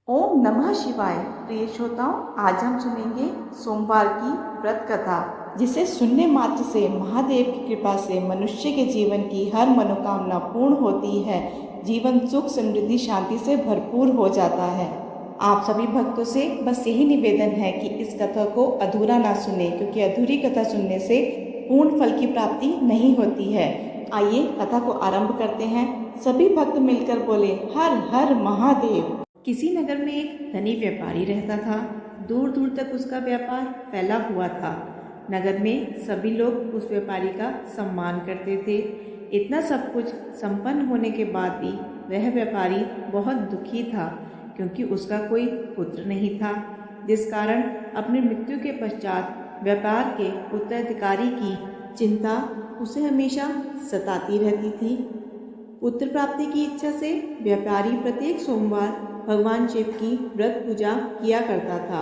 ओम नमः शिवाय। प्रिय श्रोताओं, आज हम सुनेंगे सोमवार की व्रत कथा, जिसे सुनने मात्र से महादेव की कृपा से मनुष्य के जीवन की हर मनोकामना पूर्ण होती है। जीवन सुख समृद्धि शांति से भरपूर हो जाता है। आप सभी भक्तों से बस यही निवेदन है कि इस कथा को अधूरा ना सुने, क्योंकि अधूरी कथा सुनने से पूर्ण फल की प्राप्ति नहीं होती है। आइए कथा को आरंभ करते हैं। सभी भक्त मिलकर बोले, हर हर महादेव। किसी नगर में एक धनी व्यापारी रहता था। दूर दूर तक उसका व्यापार फैला हुआ था। नगर में सभी लोग उस व्यापारी का सम्मान करते थे। इतना सब कुछ संपन्न होने के बाद भी वह व्यापारी बहुत दुखी था, क्योंकि उसका कोई पुत्र नहीं था, जिस कारण अपनी मृत्यु के पश्चात व्यापार के उत्तराधिकारी की चिंता उसे हमेशा सताती रहती थी। पुत्र प्राप्ति की इच्छा से व्यापारी प्रत्येक सोमवार भगवान शिव की व्रत पूजा किया करता था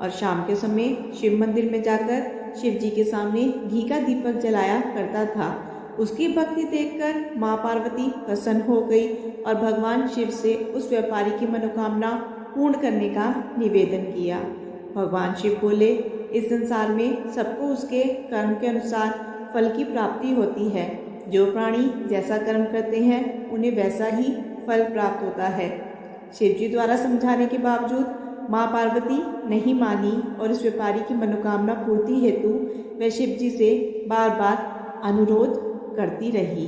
और शाम के समय शिव मंदिर में जाकर शिव जी के सामने घी का दीपक जलाया करता था। उसकी भक्ति देखकर माँ पार्वती प्रसन्न हो गई और भगवान शिव से उस व्यापारी की मनोकामना पूर्ण करने का निवेदन किया। भगवान शिव बोले, इस संसार में सबको उसके कर्म के अनुसार फल की प्राप्ति होती है। जो प्राणी जैसा कर्म करते हैं उन्हें वैसा ही फल प्राप्त होता है। शिवजी द्वारा समझाने के बावजूद माँ पार्वती नहीं मानी और इस व्यापारी की मनोकामना पूर्ति हेतु वह शिवजी से बार बार अनुरोध करती रही।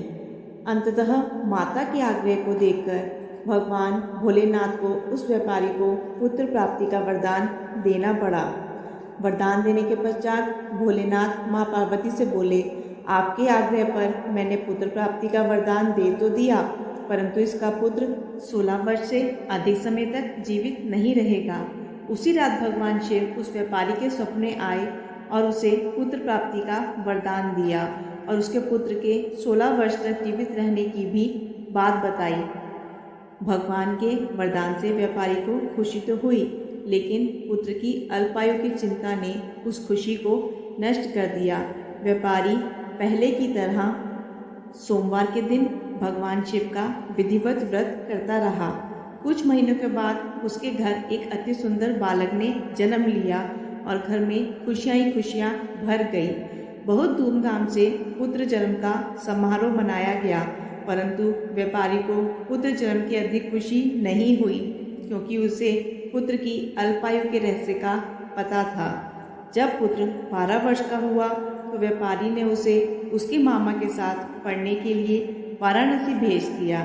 अंततः माता के आग्रह को देखकर भगवान भोलेनाथ को उस व्यापारी को पुत्र प्राप्ति का वरदान देना पड़ा। वरदान देने के पश्चात भोलेनाथ माँ पार्वती से बोले, आपके आग्रह पर मैंने पुत्र प्राप्ति का वरदान दे तो दिया, परंतु इसका पुत्र 16 वर्ष से अधिक समय तक जीवित नहीं रहेगा। उसी रात भगवान शिव उस व्यापारी के सपने आए और उसे पुत्र प्राप्ति का वरदान दिया और उसके पुत्र के 16 वर्ष तक जीवित रहने की भी बात बताई। भगवान के वरदान से व्यापारी को खुशी तो हुई, लेकिन पुत्र की अल्पायु की चिंता ने उस खुशी को नष्ट कर दिया। व्यापारी पहले की तरह सोमवार के दिन भगवान शिव का विधिवत व्रत करता रहा। कुछ महीनों के बाद उसके घर एक अति सुंदर बालक ने जन्म लिया और घर में खुशियां ही खुशियां भर गई। बहुत धूमधाम से पुत्र जन्म का समारोह मनाया गया, परंतु व्यापारी को पुत्र जन्म की अधिक खुशी नहीं हुई, क्योंकि उसे पुत्र की अल्पायु के रहस्य का पता था। जब पुत्र 12 वर्ष का हुआ तो व्यापारी ने उसे उसके मामा के साथ पढ़ने के लिए वाराणसी भेज दिया।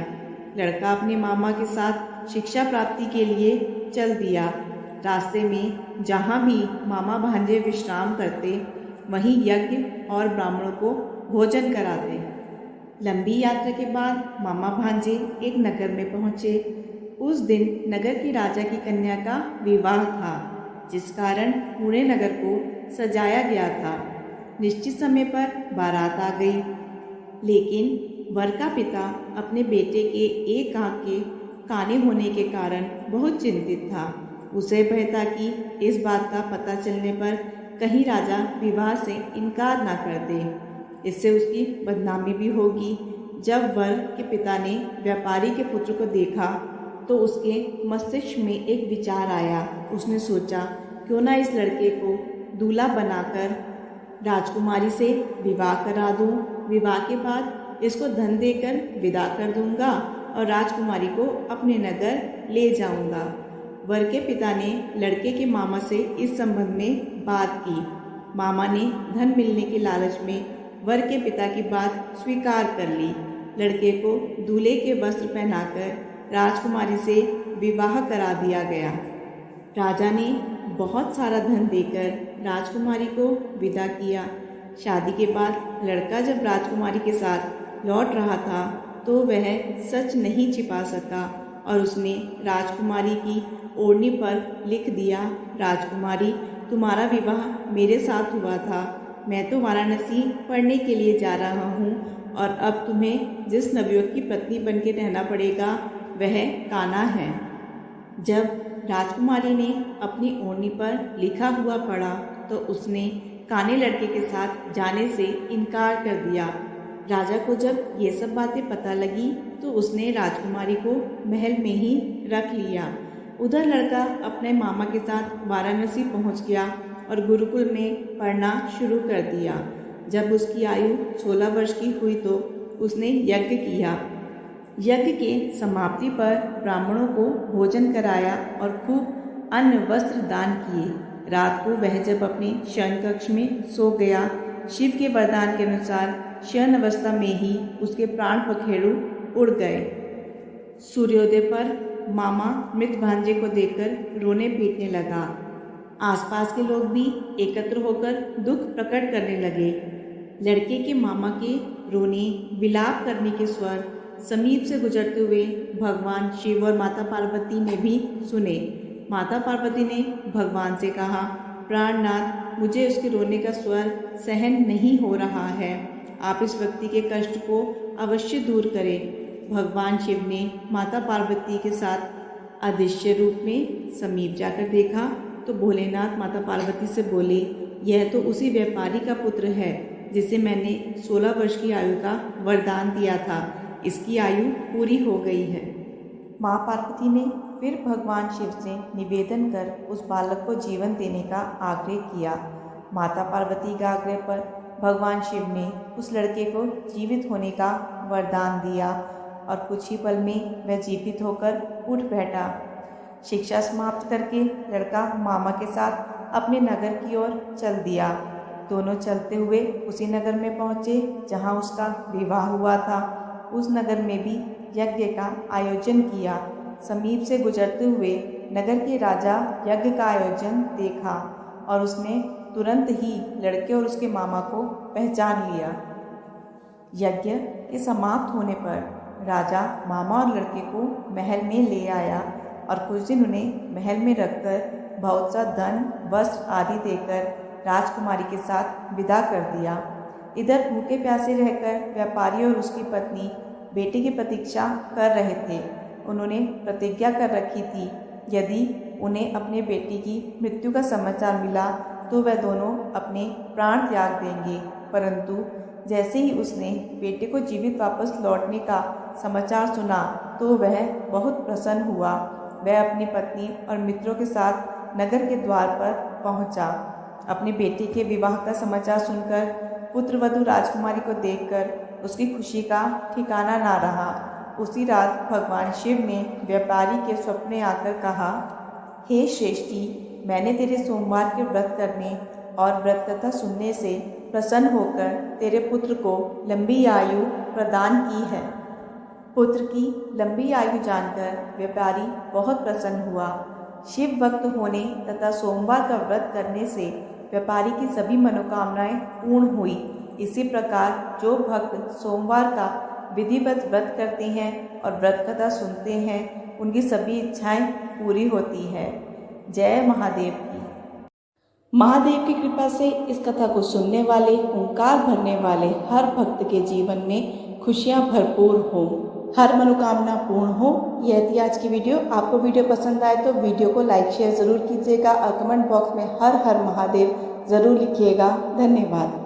लड़का अपने मामा के साथ शिक्षा प्राप्ति के लिए चल दिया। रास्ते में जहाँ भी मामा भांजे विश्राम करते, वहीं यज्ञ और ब्राह्मणों को भोजन कराते। लंबी यात्रा के बाद मामा भांजे एक नगर में पहुँचे। उस दिन नगर के राजा की कन्या का विवाह था, जिस कारण पूरे नगर को सजाया गया था। निश्चित समय पर बारात आ गई, लेकिन वर का पिता अपने बेटे के एक आंख के काने होने के कारण बहुत चिंतित था। उसे भय था कि इस बात का पता चलने पर कहीं राजा विवाह से इनकार ना कर दे, इससे उसकी बदनामी भी होगी। जब वर के पिता ने व्यापारी के पुत्र को देखा तो उसके मस्तिष्क में एक विचार आया। उसने सोचा, क्यों ना इस लड़के को दूल्हा बनाकर राजकुमारी से विवाह करा दूं। विवाह के बाद इसको धन देकर विदा कर दूंगा और राजकुमारी को अपने नगर ले जाऊंगा। वर के पिता ने लड़के के मामा से इस संबंध में बात की। मामा ने धन मिलने के लालच में वर के पिता की बात स्वीकार कर ली। लड़के को दूल्हे के वस्त्र पहनाकर राजकुमारी से विवाह करा दिया गया। राजा ने बहुत सारा धन देकर राजकुमारी को विदा किया। शादी के बाद लड़का जब राजकुमारी के साथ लौट रहा था तो वह सच नहीं छिपा सका और उसने राजकुमारी की ओढ़नी पर लिख दिया, राजकुमारी, तुम्हारा विवाह मेरे साथ हुआ था। मैं तो वाराणसी पढ़ने के लिए जा रहा हूँ और अब तुम्हें जिस नवयुवक की पत्नी बन के रहना पड़ेगा वह कान्हा है। जब राजकुमारी ने अपनी ओढ़नी पर लिखा हुआ पढ़ा तो उसने काने लड़के के साथ जाने से इनकार कर दिया। राजा को जब ये सब बातें पता लगी तो उसने राजकुमारी को महल में ही रख लिया। उधर लड़का अपने मामा के साथ वाराणसी पहुंच गया और गुरुकुल में पढ़ना शुरू कर दिया। जब उसकी आयु 16 वर्ष की हुई तो उसने यज्ञ किया। यज्ञ के समाप्ति पर ब्राह्मणों को भोजन कराया और खूब अन्न वस्त्र दान किए। रात को वह जब अपने शयन कक्ष में सो गया, शिव के वरदान के अनुसार शयन अवस्था में ही उसके प्राण पखेरु उड़ गए। सूर्योदय पर मामा मृत भांजे को देखकर रोने पीटने लगा। आसपास के लोग भी एकत्र होकर दुख प्रकट करने लगे। लड़के के मामा के रोने विलाप करने के स्वर समीप से गुजरते हुए भगवान शिव और माता पार्वती ने भी सुने। माता पार्वती ने भगवान से कहा, प्राणनाथ, मुझे उसके रोने का स्वर सहन नहीं हो रहा है। आप इस व्यक्ति के कष्ट को अवश्य दूर करें। भगवान शिव ने माता पार्वती के साथ अदृश्य रूप में समीप जाकर देखा तो भोलेनाथ माता पार्वती से बोले, यह तो उसी व्यापारी का पुत्र है जिसे मैंने 16 वर्ष की आयु का वरदान दिया था। इसकी आयु पूरी हो गई है। माँ पार्वती ने फिर भगवान शिव से निवेदन कर उस बालक को जीवन देने का आग्रह किया। माता पार्वती के आग्रह पर भगवान शिव ने उस लड़के को जीवित होने का वरदान दिया और कुछ ही पल में वह जीवित होकर उठ बैठा। शिक्षा समाप्त करके लड़का मामा के साथ अपने नगर की ओर चल दिया। दोनों चलते हुए उसी नगर में पहुँचे जहाँ उसका विवाह हुआ था। उस नगर में भी यज्ञ का आयोजन किया। समीप से गुजरते हुए नगर के राजा यज्ञ का आयोजन देखा और उसने तुरंत ही लड़के और उसके मामा को पहचान लिया। यज्ञ के समाप्त होने पर राजा मामा और लड़के को महल में ले आया और कुछ दिन उन्हें महल में रखकर बहुत सा धन वस्त्र आदि देकर राजकुमारी के साथ विदा कर दिया। इधर भूखे प्यासे रहकर व्यापारी और उसकी पत्नी बेटे की प्रतीक्षा कर रहे थे। उन्होंने प्रतिज्ञा कर रखी थी, यदि उन्हें अपने बेटी की मृत्यु का समाचार मिला तो वह दोनों अपने प्राण त्याग देंगे। परंतु जैसे ही उसने बेटे को जीवित वापस लौटने का समाचार सुना तो वह बहुत प्रसन्न हुआ। वह अपनी पत्नी और मित्रों के साथ नगर के द्वार पर पहुंचा। अपने बेटे के विवाह का समाचार सुनकर पुत्रवधू राजकुमारी को देखकर उसकी खुशी का ठिकाना ना रहा। उसी रात भगवान शिव ने व्यापारी के स्वप्न में आकर कहा, हे श्रेष्ठी, मैंने तेरे सोमवार के व्रत करने और व्रत कथा सुनने से प्रसन्न होकर तेरे पुत्र को लंबी आयु प्रदान की है। पुत्र की लंबी आयु जानकर व्यापारी बहुत प्रसन्न हुआ। शिव भक्त होने तथा सोमवार का व्रत करने से व्यापारी की सभी मनोकामनाएं पूर्ण हुई। इसी प्रकार जो भक्त सोमवार का विधिवत व्रत करते हैं और व्रत कथा सुनते हैं, उनकी सभी इच्छाएं पूरी होती है। जय महादेव की। महादेव की कृपा से इस कथा को सुनने वाले, ओंकार भरने वाले हर भक्त के जीवन में खुशियां भरपूर हो, हर मनोकामना पूर्ण हो। यह थी आज की वीडियो। आपको वीडियो पसंद आए तो वीडियो को लाइक शेयर ज़रूर कीजिएगा और कमेंट बॉक्स में हर हर महादेव ज़रूर लिखिएगा। धन्यवाद।